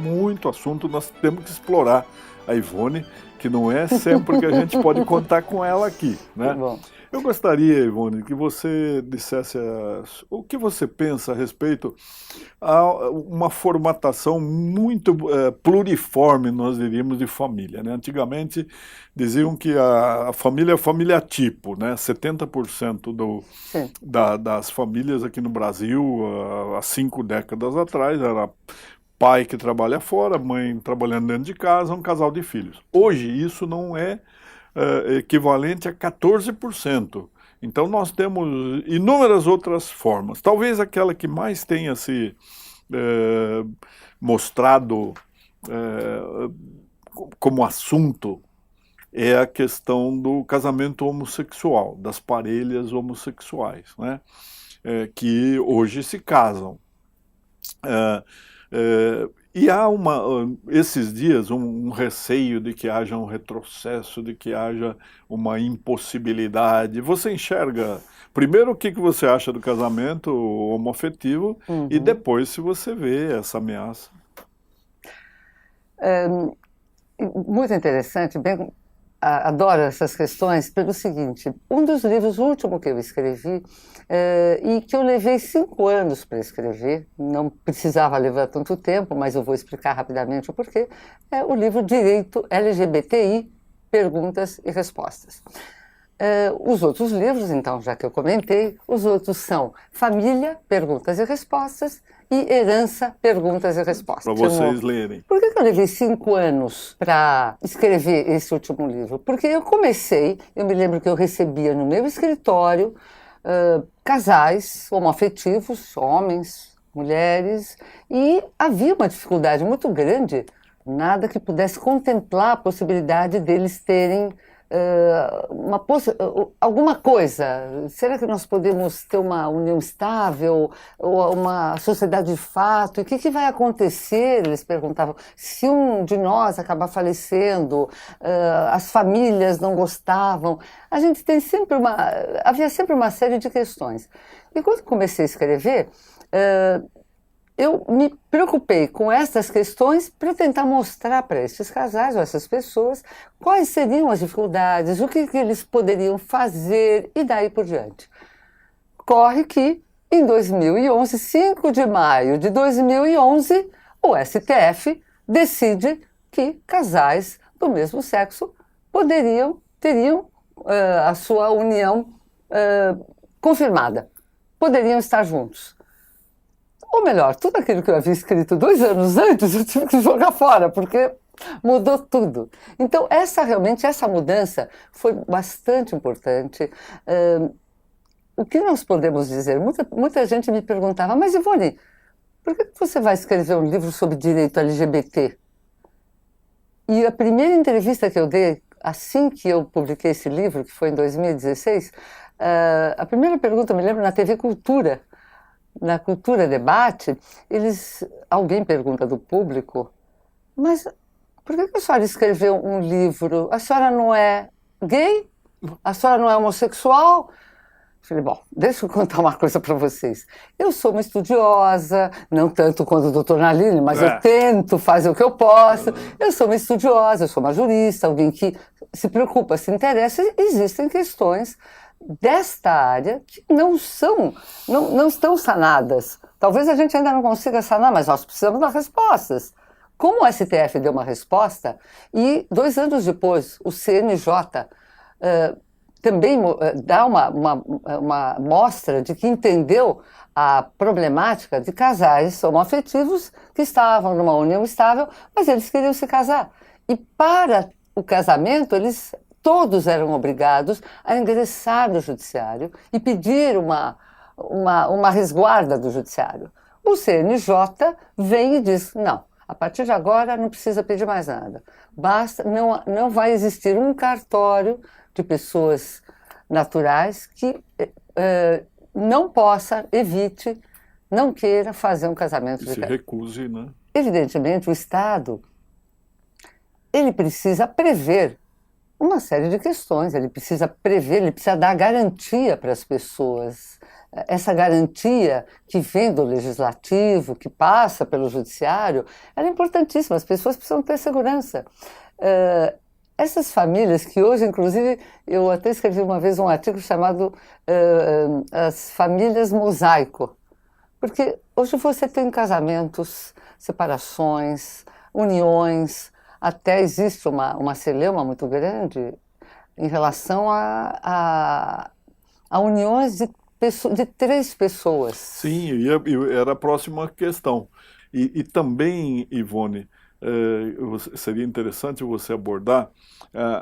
Muito assunto, nós temos que explorar a Ivone, que não é sempre que a gente pode contar com ela aqui, né? Bom. Eu gostaria, Ivone, que você dissesse o que você pensa a respeito a uma formatação muito pluriforme, nós diríamos, de família, né? Antigamente diziam que a família é a família tipo, né? 70% das famílias aqui no Brasil, há 5 décadas atrás, era pai que trabalha fora, mãe trabalhando dentro de casa, um casal de filhos. Hoje isso não é equivalente a 14%. Então nós temos inúmeras outras formas. Talvez aquela que mais tenha se mostrado como assunto é a questão do casamento homossexual, das parelhas homossexuais, né? Que hoje se casam. E há esses dias um receio de que haja um retrocesso, de que haja uma impossibilidade. Você enxerga, primeiro, o que você acha do casamento homoafetivo e depois se você vê essa ameaça. Muito interessante, adoro essas questões pelo seguinte, um dos livros, o último que eu escrevi, e que eu levei 5 anos para escrever, não precisava levar tanto tempo, mas eu vou explicar rapidamente o porquê, é o livro Direito LGBTI, Perguntas e Respostas. Os outros livros, então, já que eu comentei, os outros são Família, Perguntas e Respostas, e Herança, Perguntas e Respostas. Para vocês lerem. Por que eu levei 5 anos para escrever esse último livro? Porque eu me lembro que eu recebia no meu escritório casais homoafetivos, homens, mulheres, e havia uma dificuldade muito grande, nada que pudesse contemplar a possibilidade deles terem alguma coisa. Será que nós podemos ter uma união estável ou uma sociedade de fato? E o que vai acontecer? Eles perguntavam. Se um de nós acabar falecendo, as famílias não gostavam. A gente tem havia sempre uma série de questões. E quando comecei a escrever, eu me preocupei com essas questões para tentar mostrar para esses casais ou essas pessoas quais seriam as dificuldades, o que eles poderiam fazer e daí por diante. Corre que, em 2011, 5 de maio de 2011, o STF decide que casais do mesmo sexo teriam a sua união confirmada, poderiam estar juntos. Ou melhor, tudo aquilo que eu havia escrito 2 anos antes, eu tive que jogar fora, porque mudou tudo. Então, essa mudança foi bastante importante. O que nós podemos dizer? Muita gente me perguntava, mas Ivone, por que você vai escrever um livro sobre direito LGBT? E a primeira entrevista que eu dei, assim que eu publiquei esse livro, que foi em 2016, a primeira pergunta, eu me lembro, na TV Cultura, na Cultura Debate, alguém pergunta do público, mas por que a senhora escreveu um livro? A senhora não é gay? A senhora não é homossexual? Falei, bom, deixa eu contar uma coisa para vocês. Eu sou uma estudiosa, não tanto quanto o doutor Nalini, mas eu tento fazer o que eu posso. Eu sou uma estudiosa, eu sou uma jurista, alguém que se preocupa, se interessa. Existem questões desta área que não estão sanadas. Talvez a gente ainda não consiga sanar, mas nós precisamos dar respostas. Como o STF deu uma resposta, e 2 anos depois o CNJ também dá uma mostra de que entendeu a problemática de casais homoafetivos que estavam numa união estável, mas eles queriam se casar. E para o casamento, todos eram obrigados a ingressar no judiciário e pedir uma resguarda do judiciário. O CNJ vem e diz, não, a partir de agora não precisa pedir mais nada. Basta, não vai existir um cartório de pessoas naturais que não possa, evite, não queira fazer um casamento Que se recuse, né? Evidentemente, o Estado, ele precisa prever uma série de questões, ele precisa prever, ele precisa dar garantia para as pessoas. Essa garantia que vem do legislativo, que passa pelo judiciário, ela é importantíssima, as pessoas precisam ter segurança. Essas famílias que hoje, inclusive, eu até escrevi uma vez um artigo chamado As Famílias Mosaico, porque hoje você tem casamentos, separações, uniões, até existe uma celeuma muito grande em relação a uniões de 3 pessoas. Sim, e era a próxima questão. E também, Ivone, seria interessante você abordar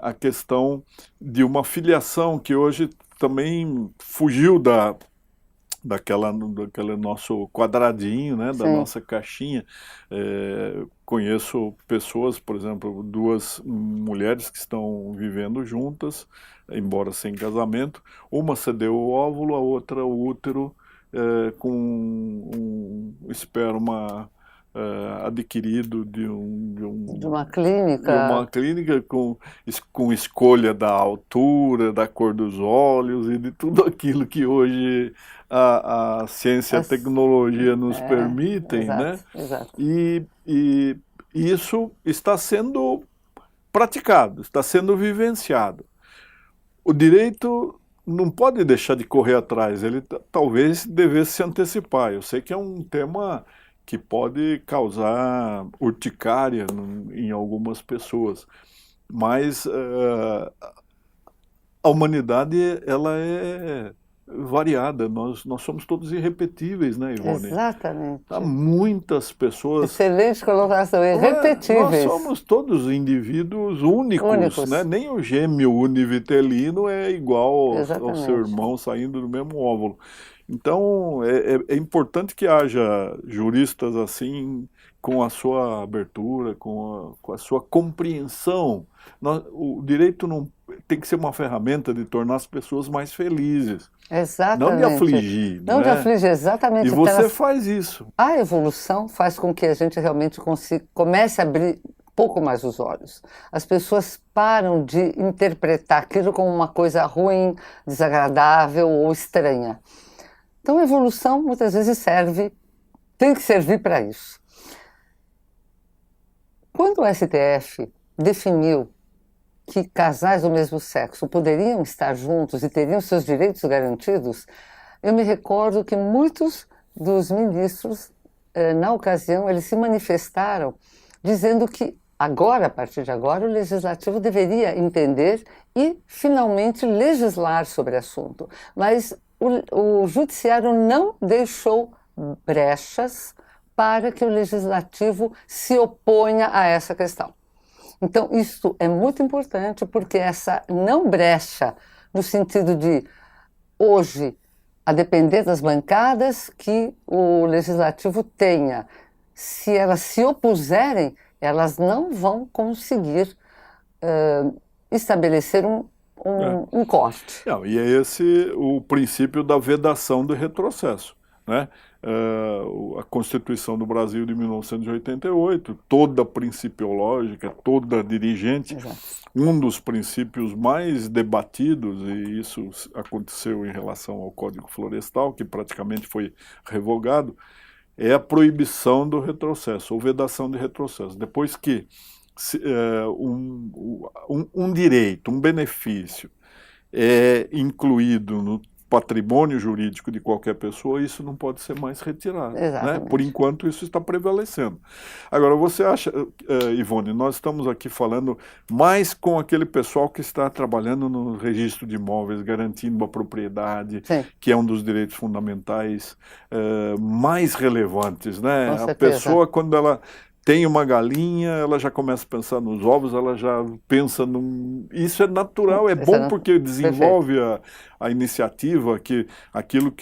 a questão de uma filiação que hoje também fugiu daquele nosso quadradinho, né, da nossa caixinha. Conheço pessoas, por exemplo, 2 mulheres que estão vivendo juntas, embora sem casamento. Uma cedeu o óvulo, a outra o útero, com um esperma adquirido de uma clínica com escolha da altura, da cor dos olhos e de tudo aquilo que hoje a ciência e a tecnologia nos permitem, exato, né? Exato. E isso está sendo praticado, está sendo vivenciado. O direito não pode deixar de correr atrás, ele talvez devesse se antecipar. Eu sei que é um tema que pode causar urticária em algumas pessoas, mas a humanidade, ela é variada, nós somos todos irrepetíveis, né, Ivone? Exatamente. Há muitas pessoas... Excelente colocação, irrepetíveis. Nós somos todos indivíduos únicos, né? Nem o gêmeo univitelino é igual ao seu irmão saindo do mesmo óvulo. Então, é importante que haja juristas assim, com a sua abertura, com a sua compreensão. O direito não tem que ser uma ferramenta de tornar as pessoas mais felizes. Exatamente. Não de afligir. Não de afligir, exatamente. E você faz isso. A evolução faz com que a gente realmente comece a abrir um pouco mais os olhos. As pessoas param de interpretar aquilo como uma coisa ruim, desagradável ou estranha. Então a evolução muitas vezes tem que servir para isso. Quando o STF definiu que casais do mesmo sexo poderiam estar juntos e teriam seus direitos garantidos, eu me recordo que muitos dos ministros, na ocasião, eles se manifestaram dizendo que agora, a partir de agora, o legislativo deveria entender e finalmente legislar sobre o assunto. Mas o judiciário não deixou brechas para que o legislativo se oponha a essa questão. Então, isso é muito importante, porque essa não brecha, no sentido de, hoje, a depender das bancadas que o legislativo tenha, se elas se opuserem, elas não vão conseguir estabelecer um corte. Não, e é esse o princípio da vedação do retrocesso, né? A Constituição do Brasil de 1988, toda principiológica, toda dirigente, um dos princípios mais debatidos, e isso aconteceu em relação ao Código Florestal, que praticamente foi revogado, é a proibição do retrocesso, ou vedação de retrocesso. Depois que um direito, um benefício é incluído no patrimônio jurídico de qualquer pessoa, isso não pode ser mais retirado. Né? Por enquanto, isso está prevalecendo. Agora, você acha, Ivone, nós estamos aqui falando mais com aquele pessoal que está trabalhando no registro de imóveis, garantindo a propriedade, que é um dos direitos fundamentais mais relevantes. Né? A pessoa, quando ela tem uma galinha, ela já começa a pensar nos ovos, ela já pensa num... Isso é natural, é bom porque desenvolve a iniciativa, aquilo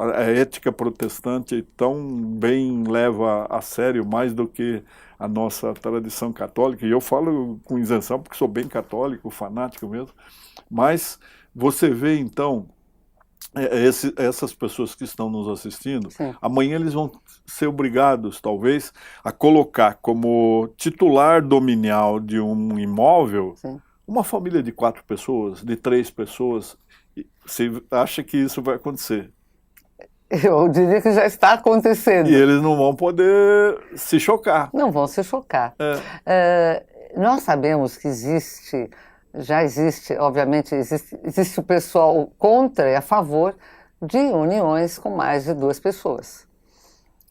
a ética protestante tão bem leva a sério, mais do que a nossa tradição católica. E eu falo com isenção porque sou bem católico, fanático mesmo. Mas você vê, então, essas pessoas que estão nos assistindo, Sim. Amanhã eles vão ser obrigados, talvez, a colocar como titular dominial de um imóvel, Sim, uma família de 4 pessoas, de 3 pessoas. Você acha que isso vai acontecer? eu diria que já está acontecendo. E eles não vão poder se chocar. Não vão se chocar. Nós sabemos que já existe, obviamente, existe o pessoal contra e a favor de uniões com mais de 2 pessoas.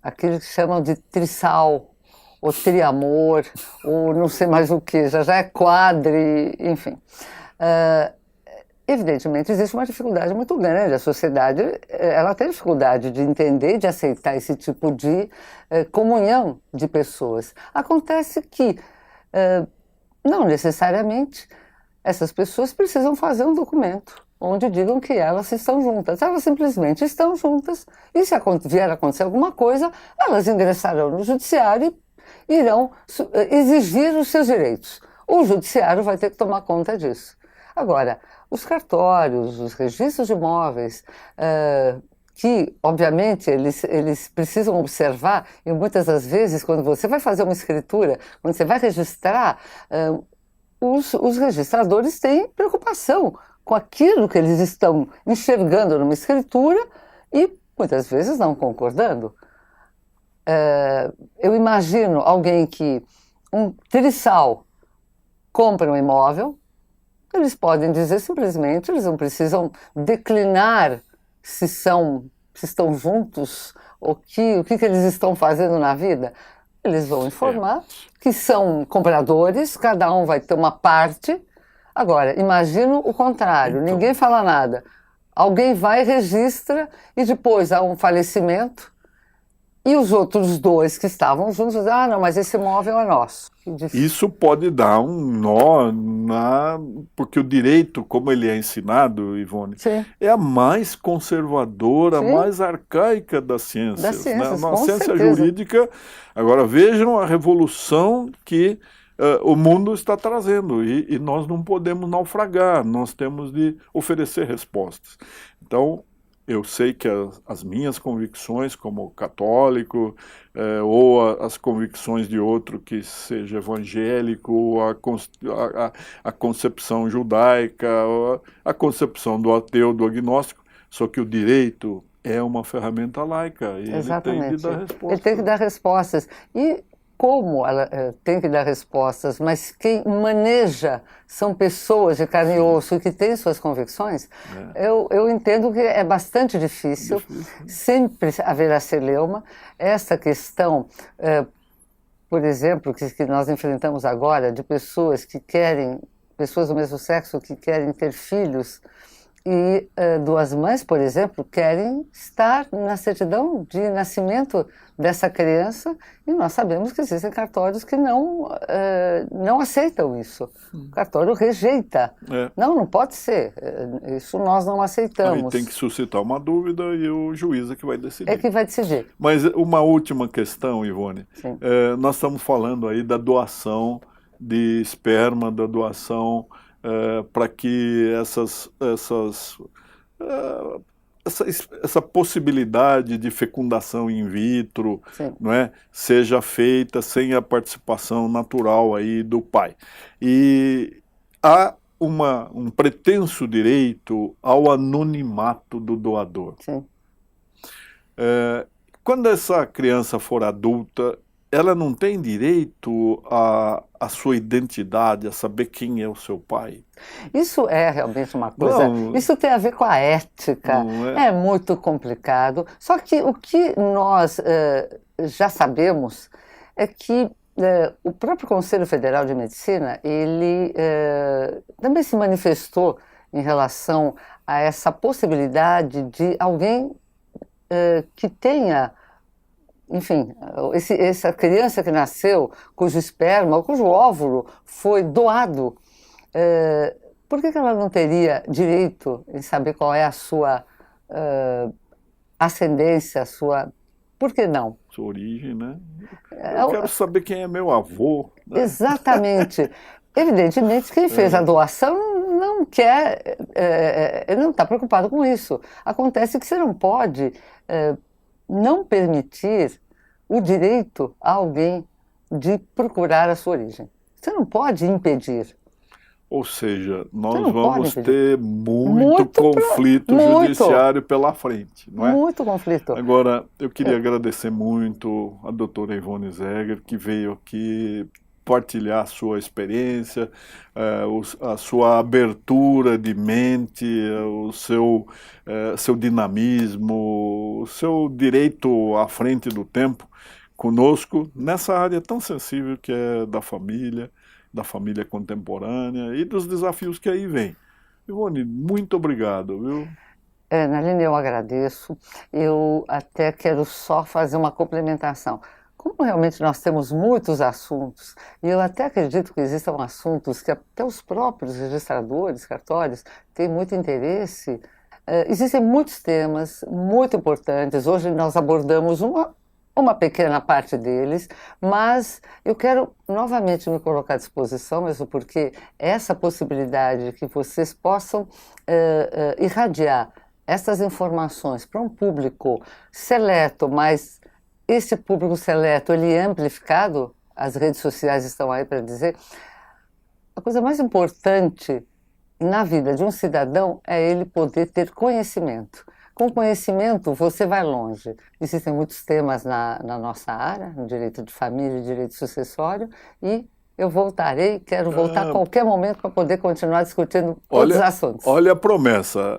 Aquilo que chamam de trissal, ou triamor, ou não sei mais o que, já é quadri, enfim. Evidentemente, existe uma dificuldade muito grande. A sociedade ela tem dificuldade de entender e de aceitar esse tipo de comunhão de pessoas. Acontece que, não necessariamente, essas pessoas precisam fazer um documento onde digam que elas estão juntas. Elas simplesmente estão juntas e, se vier a acontecer alguma coisa, elas ingressarão no judiciário e irão exigir os seus direitos. O judiciário vai ter que tomar conta disso. Agora, os cartórios, os registros de imóveis, que, obviamente, eles precisam observar, e muitas das vezes, quando você vai fazer uma escritura, quando você vai registrar, os registradores têm preocupação com aquilo que eles estão enxergando numa escritura e, muitas vezes, não concordando. Eu imagino alguém que, um trissal, compra um imóvel, eles podem dizer simplesmente, eles não precisam declinar se estão juntos, o que eles estão fazendo na vida. Eles vão informar que são compradores, cada um vai ter uma parte. Agora, imagino o contrário, Então, ninguém fala nada. Alguém vai, registra e depois há um falecimento e os outros 2 que estavam juntos dizem, não, mas esse imóvel é nosso. Isso pode dar um nó, porque o direito, como ele é ensinado, Ivone, Sim. é a mais conservadora, a Sim. mais arcaica das ciências. Das ciências, Na com ciência certeza. jurídica, agora vejam a revolução que o mundo está trazendo e nós não podemos naufragar, nós temos de oferecer respostas. Então, eu sei que as minhas convicções como católico, ou as convicções de outro que seja evangélico, a concepção judaica, a concepção do ateu, do agnóstico, só que o direito é uma ferramenta laica e Exatamente. ele tem de dar respostas. Ele tem que dar respostas. E como ela tem que dar respostas, mas quem maneja são pessoas de carne e osso e que têm suas convicções, eu entendo que é bastante difícil. Sempre haverá celeuma. Essa questão, por exemplo, que nós enfrentamos agora, de pessoas pessoas do mesmo sexo que querem ter filhos, e 2 mães, por exemplo, querem estar na certidão de nascimento dessa criança e nós sabemos que existem cartórios que não aceitam isso. O cartório rejeita. Não pode ser. Isso nós não aceitamos. Aí tem que suscitar uma dúvida e o juiz é que vai decidir. É que vai decidir. Mas uma última questão, Ivone. Sim. Nós estamos falando aí da doação de esperma, da doação para que essa possibilidade de fecundação in vitro, não é, seja feita sem a participação natural aí do pai. E há um pretenso direito ao anonimato do doador. Sim. Quando essa criança for adulta, ela não tem direito à sua identidade, a saber quem é o seu pai? Isso é realmente uma coisa... Isso tem a ver com a ética. É muito complicado. Só que o que nós já sabemos é que o próprio Conselho Federal de Medicina, ele também se manifestou em relação a essa possibilidade de alguém que tenha enfim, essa criança que nasceu, cujo esperma, cujo óvulo foi doado, por que ela não teria direito em saber qual é a sua ascendência, a sua... Por que não? Sua origem, né? Eu quero saber quem é meu avô, né? Exatamente. Evidentemente, quem fez a doação não quer, ele não está preocupado com isso. Acontece que você não pode não permitir o direito a alguém de procurar a sua origem. Você não pode impedir. Ou seja, Você nós não pode vamos impedir. ter muito conflito judiciário pela frente, não é? Muito conflito. Agora, eu queria agradecer muito a doutora Ivone Zegger, que veio aqui partilhar a sua experiência, a sua abertura de mente, o seu dinamismo, o seu direito à frente do tempo conosco, nessa área tão sensível que é da família contemporânea e dos desafios que aí vem. Ivone, muito obrigado, viu? Naline, eu agradeço. Eu até quero só fazer uma complementação. Como realmente nós temos muitos assuntos, e eu até acredito que existam assuntos que até os próprios registradores, cartórios, têm muito interesse, existem muitos temas muito importantes. Hoje nós abordamos uma pequena parte deles, mas eu quero novamente me colocar à disposição, mesmo porque essa possibilidade de que vocês possam irradiar essas informações para um público seleto, mas esse público seleto ele é amplificado, as redes sociais estão aí para dizer, a coisa mais importante na vida de um cidadão é ele poder ter conhecimento. Com conhecimento, você vai longe. Existem muitos temas na nossa área, no direito de família e direito sucessório, e eu voltarei, quero voltar a qualquer momento para poder continuar discutindo outros assuntos. Olha a promessa,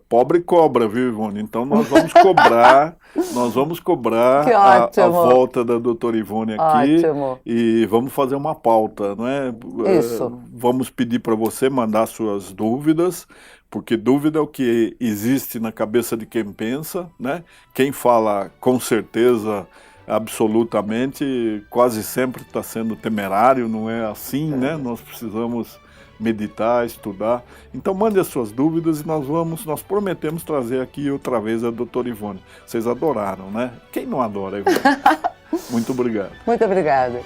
pobre cobra, viu, Ivone? Então nós vamos cobrar a volta da doutora Ivone aqui. Ótimo. E vamos fazer uma pauta, não é? Isso. Vamos pedir para você mandar suas dúvidas, porque dúvida é o que existe na cabeça de quem pensa, né? Quem fala com certeza, absolutamente, quase sempre está sendo temerário, não é assim, né? Nós precisamos meditar, estudar. Então mande as suas dúvidas e nós prometemos trazer aqui outra vez a doutora Ivone. Vocês adoraram, né? Quem não adora, Ivone? Muito obrigado. Muito obrigada.